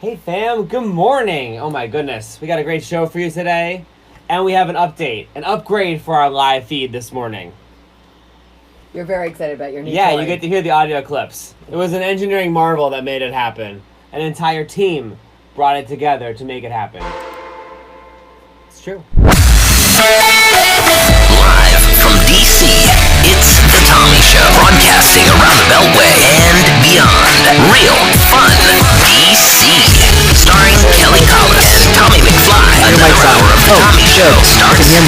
Hey fam, good morning. Oh my goodness, we got a great show for you today, and we have an upgrade for our live feed this morning. You're very excited about your new Yeah, toy. you get to hear the audio clips. It was an engineering marvel that made it happen. An entire team brought it together to make it happen. It's true. Live from DC, it's The Tommy Show. Broadcasting around the Beltway and beyond. Real fun DC. Starring Kelly Collis and Tommy McFly. Another hour of The Tommy Show starts now.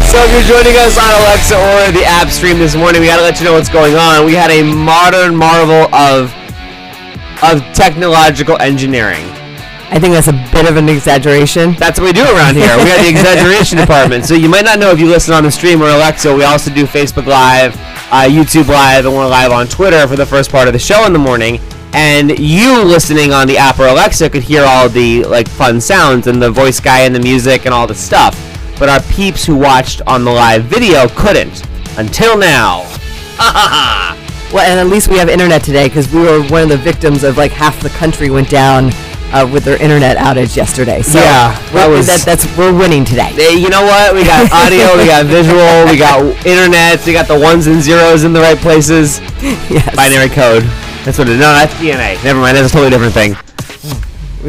So if you're joining us on Alexa or the app stream this morning, we gotta let you know what's going on. We had a modern marvel of technological engineering. I think that's a bit of an exaggeration. That's what we do around here. We got the exaggeration department. So you might not know if you listen on the stream or Alexa. We also do Facebook Live, YouTube Live, and we're live on Twitter for the first part of the show in the morning. And you listening on the app or Alexa could hear all the fun sounds and the voice guy and the music and all the stuff. But our peeps who watched on the live video couldn't until now. Well, and at least we have internet today because we were one of the victims of half the country went down with their internet outage yesterday. So yeah, we're winning today. Hey, you know what? We got audio, we got visual, we got internet, we got the ones and zeros in the right places. Yes. Binary code. That's what it is. No, that's DNA. Never mind. That's a totally different thing.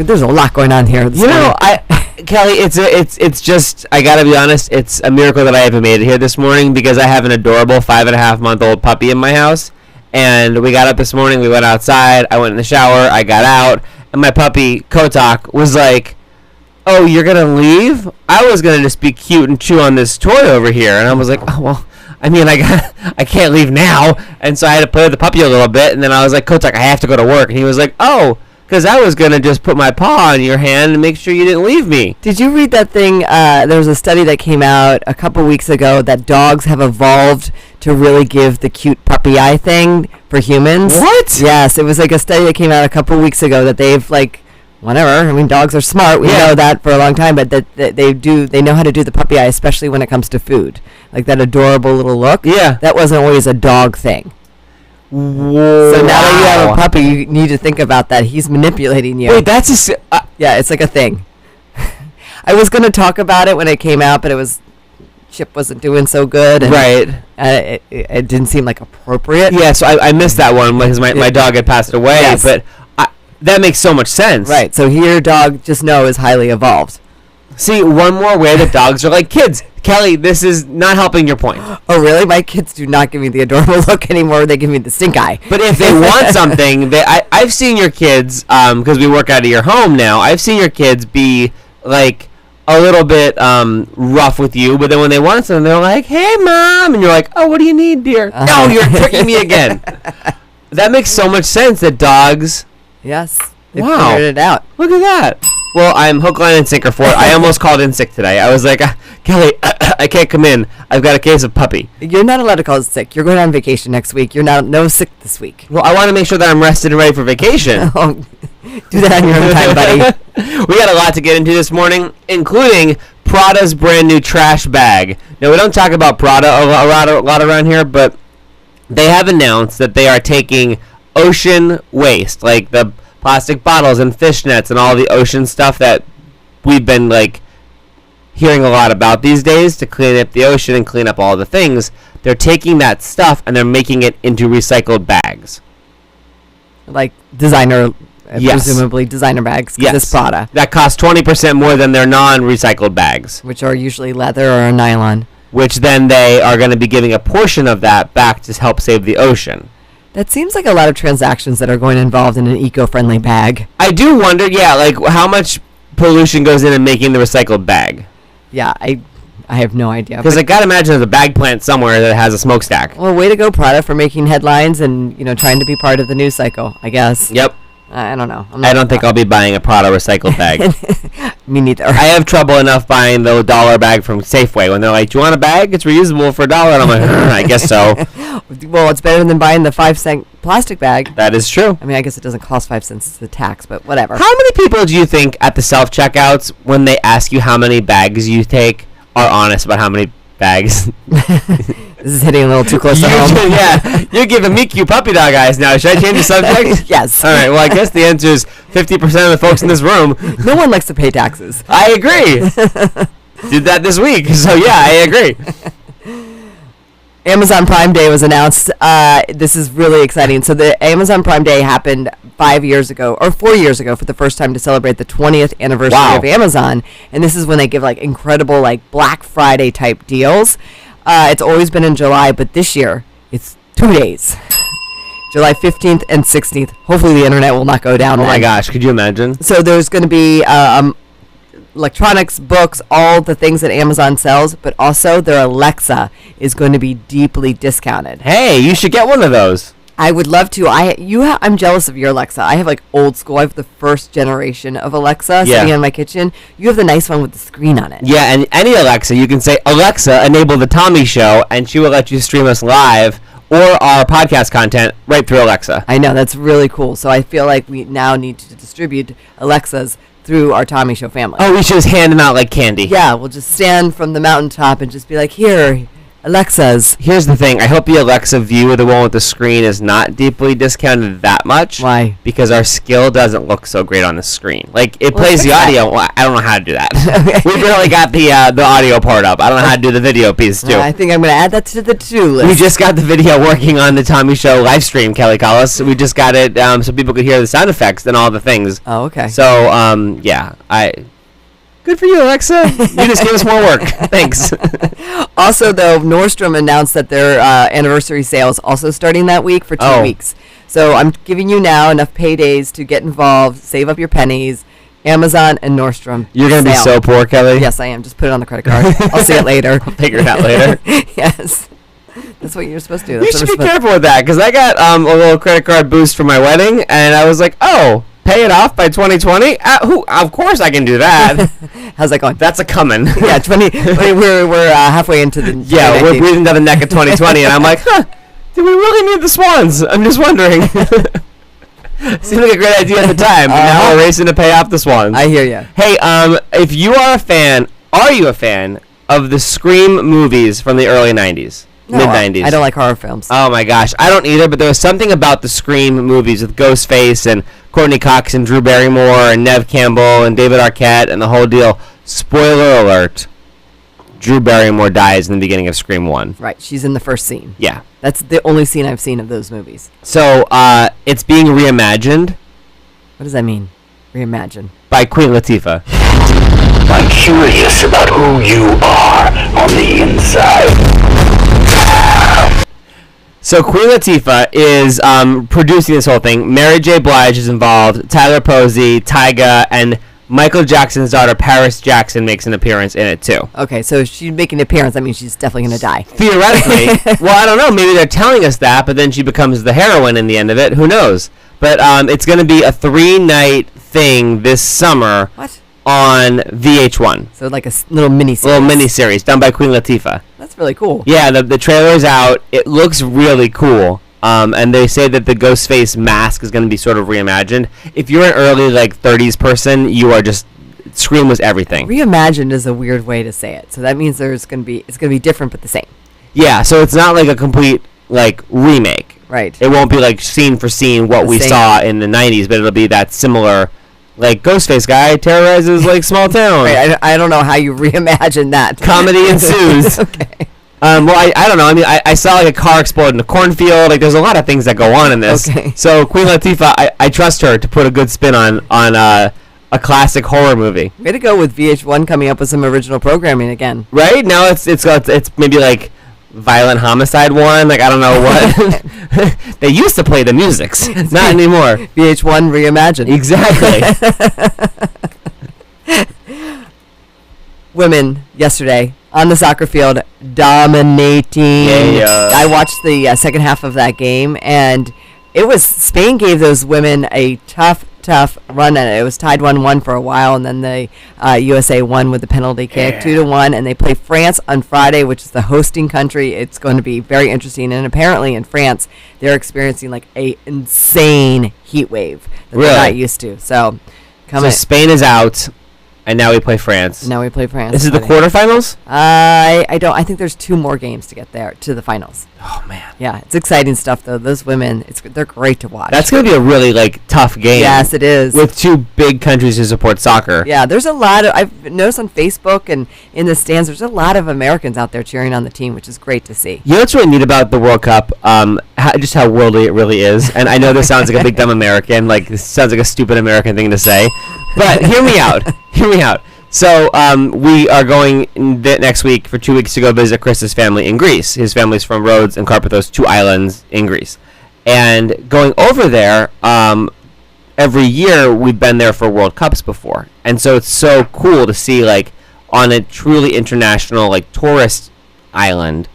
There's a lot going on here. Kelly, it's just, I gotta be honest, it's a miracle that I even made it here this morning because I have an adorable 5.5-month-old puppy in my house. And we got up this morning, we went outside, I went in the shower, I got out, and my puppy, Kotak, was like, "Oh, you're gonna leave? I was gonna just be cute and chew on this toy over here." And I was like, "Oh, well, I mean, I can't leave now." And so I had to play with the puppy a little bit, and then I was like, "Kotak, I have to go to work." And he was like, "Oh, because I was gonna just put my paw on your hand and make sure you didn't leave me." Did you read that thing? There was a study that came out a couple weeks ago that dogs have evolved to really give the cute puppy eye thing for humans. What? Yes, it was a study that came out a couple weeks ago that they've whatever. I mean, dogs are smart. We know that for a long time, but that they know how to do the puppy eye, especially when it comes to food. Like that adorable little look. Yeah. That wasn't always a dog thing. Whoa. So now that you have a puppy, you need to think about that. He's manipulating you. Wait, that's yeah, it's like a thing. I was going to talk about it when it came out, but Chip wasn't doing so good. And, right. It didn't seem appropriate. Yeah, so I missed that one because my dog had passed away. Yes. But that makes so much sense. Right, so your dog, just know, is highly evolved. See, one more way that dogs are like kids. Kelly, this is not helping your point. Oh, really? My kids do not give me the adorable look anymore. They give me the stink eye. But if they want something, I've seen your kids, because we work out of your home now, I've seen your kids be, a little bit rough with you, but then when they want something, they're like, "Hey, Mom," and you're like, "Oh, what do you need, dear?" No, you're tricking me again. That makes so much sense that dogs... Yes. They Wow. figured it out. Look at that. Well, I'm hook, line, and sinker for it. I almost called in sick today. I was like, "Kelly, I can't come in. I've got a case of puppy." You're not allowed to call it sick. You're going on vacation next week. You're no sick this week. Well, I want to make sure that I'm rested and ready for vacation. Oh, do that on your own time, buddy. We got a lot to get into this morning, including Prada's brand new trash bag. Now, we don't talk about Prada a lot around here, but they have announced that they are taking ocean waste, like the plastic bottles and fishnets and all the ocean stuff that we've been hearing a lot about these days to clean up the ocean and clean up all the things. They're taking that stuff and they're making it into recycled bags. Like designer, Yes. presumably designer bags, because Yes. it's Prada, That cost 20% more than their non-recycled bags, which are usually leather or nylon. which then they are going to be giving a portion of that back to help save the ocean. That seems like a lot of transactions that are going involved in an eco-friendly bag. I do wonder, how much pollution goes in making the recycled bag? Yeah, I have no idea. Because I gotta imagine there's a bag plant somewhere that has a smokestack. Well, way to go, Prada, for making headlines and trying to be part of the news cycle, I guess. Yep. I don't know. I don't think I'll be buying a Prada recycled bag. Me neither. I have trouble enough buying the $1 bag from Safeway when they're like, "Do you want a bag? It's reusable for $1." And I'm like, I guess so. Well, it's better than buying the 5-cent plastic bag. That is true. I mean, I guess it doesn't cost 5 cents. It's the tax, but whatever. How many people do you think at the self-checkouts, when they ask you how many bags you take, are honest about how many bags. This is hitting a little too close to home. Yeah, you're giving me cute puppy dog eyes now. Should I change the subject? Yes. All right. Well, I guess the answer is 50% of the folks in this room. No one likes to pay taxes. I agree. Did that this week, so yeah, I agree. Amazon Prime Day was announced. This is really exciting. So the Amazon Prime Day happened 5 years ago, or 4 years ago, for the first time to celebrate the 20th anniversary Wow. of Amazon. And this is when they give like incredible like Black Friday type deals. It's always been in July, but this year it's 2 days. July 15th and 16th. Hopefully the internet will not go down. Oh my then. gosh, could you imagine? So there's going to be electronics, books, all the things that Amazon sells, but also their Alexa is going to be deeply discounted. Hey, you should get one of those. I would love to. I'm jealous of your Alexa. I have like old school. I have the first generation of Alexa sitting in my kitchen. You have the nice one with the screen on it. Yeah, and any Alexa, you can say, Alexa, enable the Tommy Show, and she will let you stream us live or our podcast content right through Alexa. I know, that's really cool. So I feel like we now need to distribute Alexas through our Tommy Show family. Oh, we should just hand them out like candy. Yeah, we'll just stand from the mountaintop and just be like, here, Alexas. Here's the thing. I hope the Alexa view, the one with the screen, is not deeply discounted that much. Why? Because our skill doesn't look so great on the screen. Like, it Well, plays the fix that. audio. Well, I don't know how to do that. We barely got the audio part up. I don't know how to do the video piece, too. I think I'm going to add that to the to-do list. We just got the video working on the Tommy Show live stream, Kelly Collis. We just got it so people could hear the sound effects and all the things. Oh, okay. So, yeah, good for you, Alexa. You just gave us more work. Thanks. Also, though, Nordstrom announced that their anniversary sale is also starting that week for 2 weeks. So I'm giving you now enough paydays to get involved, save up your pennies. Amazon and Nordstrom. You're going to be so poor, Kelly. Yes, I am. Just put it on the credit card. I'll see it later. I'll figure it out later. Yes. That's what you're supposed to do. You That's should what be we're careful with that, because I got a little credit card boost for my wedding, and I was like, oh, pay it off by 2020? Of course I can do that. How's that going? That's a coming. Yeah, 20. We're halfway into the. Yeah, we're breathing down the neck of 2020, and I'm like, do we really need the swans? I'm just wondering. Seemed like a great idea at the time, but now we're racing to pay off the swans. I hear you. Hey, if you are you a fan of the Scream movies from the early 90s? No, Mid-90s? I don't like horror films. Oh my gosh, I don't either, but there was something about the Scream movies with Ghostface and Courtney Cox and Drew Barrymore and Neve Campbell and David Arquette and the whole deal. Spoiler alert, Drew Barrymore dies in the beginning of Scream 1. Right, she's in the first scene. Yeah. That's the only scene I've seen of those movies. So, it's being reimagined What does that mean? Reimagine. by Queen Latifah. I'm curious about who you are on the inside. So Queen Latifah is producing this whole thing. Mary J. Blige is involved. Tyler Posey, Tyga, and Michael Jackson's daughter Paris Jackson makes an appearance in it too. Okay, so she's making an appearance. That means she's definitely going to die. Theoretically. Well, I don't know. Maybe they're telling us that, but then she becomes the heroine in the end of it. Who knows? But it's going to be a 3-night thing this summer. What? On VH1. So like a little mini-series. Little mini-series done by Queen Latifah. That's really cool. Yeah, the trailer's out. It looks really cool. And they say that the Ghostface mask is going to be sort of reimagined. If you're an early, 30s person, you are just... Scream was everything. Reimagined is a weird way to say it. So that means it's going to be different but the same. Yeah, so it's not like a complete, remake. Right. It won't be, scene for scene what we same. saw in the 90s, but it'll be that similar... Ghostface guy terrorizes, small town. Right, I don't know how you reimagine that. Comedy ensues. Okay. Well, I don't know. I mean, I saw a car explode in a cornfield. There's a lot of things that go on in this. Okay. So Queen Latifah, I trust her to put a good spin on a classic horror movie. Way to go with VH1 coming up with some original programming again. Right now, it's maybe Violent Homicide one. I don't know what. They used to play the musics, not anymore. VH1 reimagined. Exactly. Women yesterday on the soccer field dominating. Yeah. I watched the second half of that game, and Spain gave those women a tough run at it. It was tied 1-1 for a while, and then the USA won with the penalty kick 2-1, and they play France on Friday, which is the hosting country. It's going to be very interesting, and apparently in France they're experiencing a insane heat wave that they're not used to. So Spain is out. And now we play France. Now we play France. This is the quarterfinals? I don't. I think there's 2 more games to get there to the finals. Oh, man. Yeah, it's exciting stuff though. Those women, they're great to watch. That's going to be a really, tough game. Yes, it is. With 2 big countries who support soccer. Yeah, there's a lot of, I've noticed on Facebook and in the stands, there's a lot of Americans out there cheering on the team, which is great to see. You know what's really neat about the World Cup? Just how worldly it really is. And I know this sounds like a big dumb American, this sounds like a stupid American thing to say. But hear me out. Hear me out. So we are going next week for 2 weeks to go visit Chris's family in Greece. His family's from Rhodes and Carpathos, 2 islands in Greece. And going over there, every year we've been there for World Cups before. And so it's so cool to see, on a truly international, tourist island,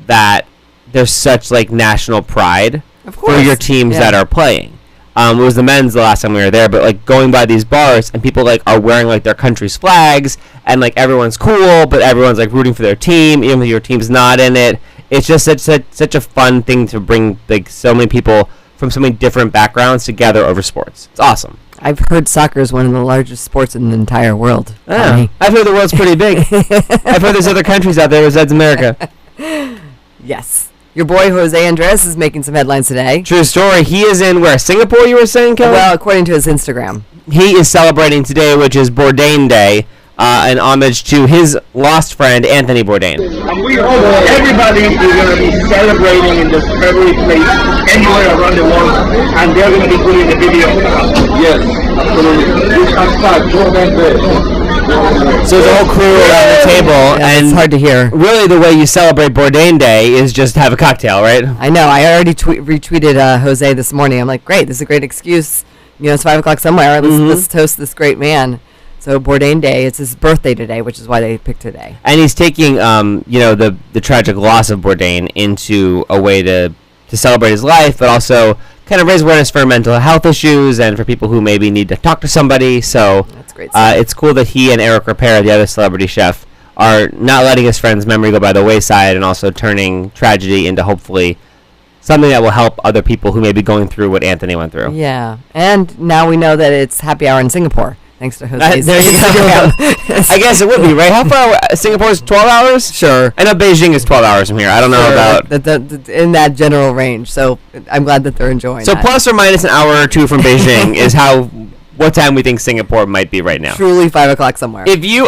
that there's such, national pride for your teams that are playing. It was the men's the last time we were there, but going by these bars and people are wearing their country's flags and everyone's cool, but everyone's rooting for their team, even if your team's not in it. It's just such a fun thing to bring so many people from so many different backgrounds together over sports. It's awesome. I've heard soccer is one of the largest sports in the entire world. Yeah. I've heard the world's pretty big. I've heard there's other countries out there besides America. Yes. Your boy Jose Andres is making some headlines today. True story. He is in where? Singapore, you were saying, Kelly? Well, according to his Instagram. He is celebrating today, which is Bourdain Day, an homage to his lost friend, Anthony Bourdain. Everybody is going to be celebrating in this February place anywhere around the world, and they're going to be putting the video. Yes, absolutely. This hashtag, Bourdain Day. So there's a whole crew around the table, and it's hard to hear. Really, the way you celebrate Bourdain Day is just have a cocktail, right? I know. I already retweeted Jose this morning. I'm like, great, this is a great excuse. It's 5 o'clock somewhere. Let's toast this great man. So Bourdain Day, it's his birthday today, which is why they picked today. And he's taking, the tragic loss of Bourdain into a way to celebrate his life, but also kind of raise awareness for mental health issues and for people who maybe need to talk to somebody. So that's great. It's cool that he and Eric Ripera, the other celebrity chef, are not letting his friend's memory go by the wayside and also turning tragedy into hopefully something that will help other people who may be going through what Anthony went through. Yeah, and now we know that it's happy hour in Singapore. Thanks to Jose's there you go. I guess it would be, right? How far? Singapore's 12 hours? Sure. I know Beijing is 12 hours from here. I don't know about... in that general range, so I'm glad that they're enjoying So that. plus or minus an hour or two from Beijing is what time we think Singapore might be right now. Truly 5 o'clock somewhere. If you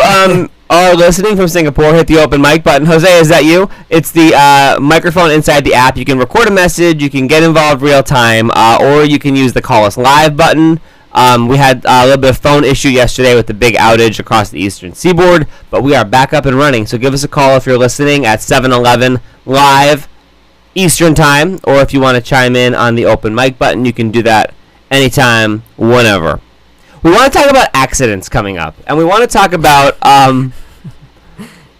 are listening from Singapore, hit the open mic button. Jose, is that you? It's the microphone inside the app. You can record a message, you can get involved real time, or you can use the call us live button. We had a little bit of phone issue yesterday with the big outage across the eastern seaboard, but we are back up and running. So give us a call if you're listening at 7-11 live Eastern time, or if you want to chime in on the open mic button, you can do that anytime, whenever. We want to talk about accidents coming up, and we want to talk about...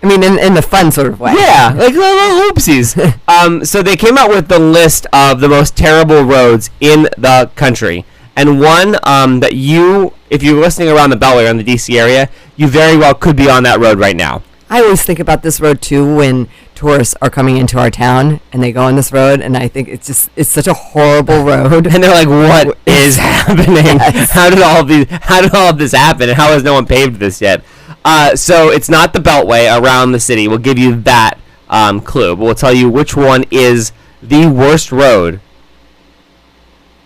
in the fun sort of way. Yeah, little oopsies. So they came out with the list of the most terrible roads in the country. And one that if you're listening around the Beltway or in the D.C. area, you very well could be on that road right now. I always think about this road, too, when tourists are coming into our town and they go on this road, and I think it's such a horrible road. And they're like, what is happening? Yes. How did all of this happen, and how has no one paved this yet? So it's not the Beltway around the city. We'll give you that clue, but we'll tell you which one is the worst road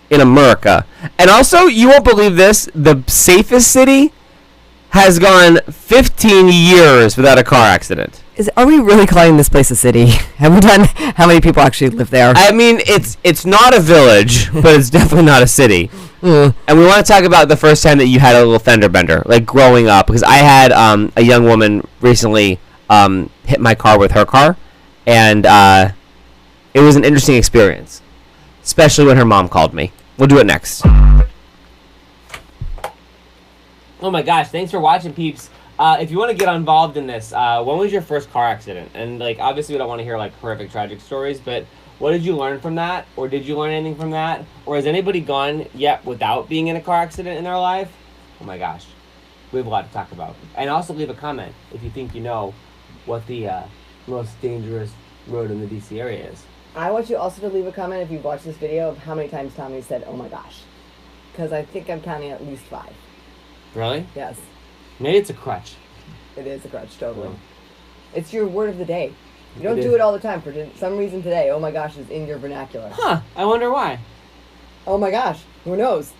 in America. And also, you won't believe this, the safest city has gone 15 years without a car accident. Are we really calling this place a city? Have we done how many people actually live there? I mean, it's not a village, but it's definitely not a city. And we want to talk about the first time that you had a little fender bender, growing up, because I had a young woman recently hit my car with her car, and it was an interesting experience, especially when her mom called me. We'll do it next. Oh my gosh, thanks for watching, peeps. If you want to get involved in this, when was your first car accident? And obviously we don't want to hear horrific tragic stories, but what did you learn from that? Or did you learn anything from that? Or has anybody gone yet without being in a car accident in their life? Oh my gosh, we have a lot to talk about. And also leave a comment if you think you know what the most dangerous road in the DC area is. I want you also to leave a comment if you've watched this video of how many times Tommy said, oh my gosh. Because I think I'm counting at least 5. Really? Yes. Maybe it's a crutch. It is a crutch, totally. Oh. It's your word of the day. You don't It do is. it all the time. For some reason today, oh my gosh, is in your vernacular. Huh. I wonder why. Oh my gosh, who knows?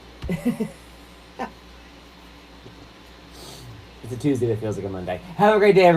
It's a Tuesday that feels like a Monday. Have a great day, everyone.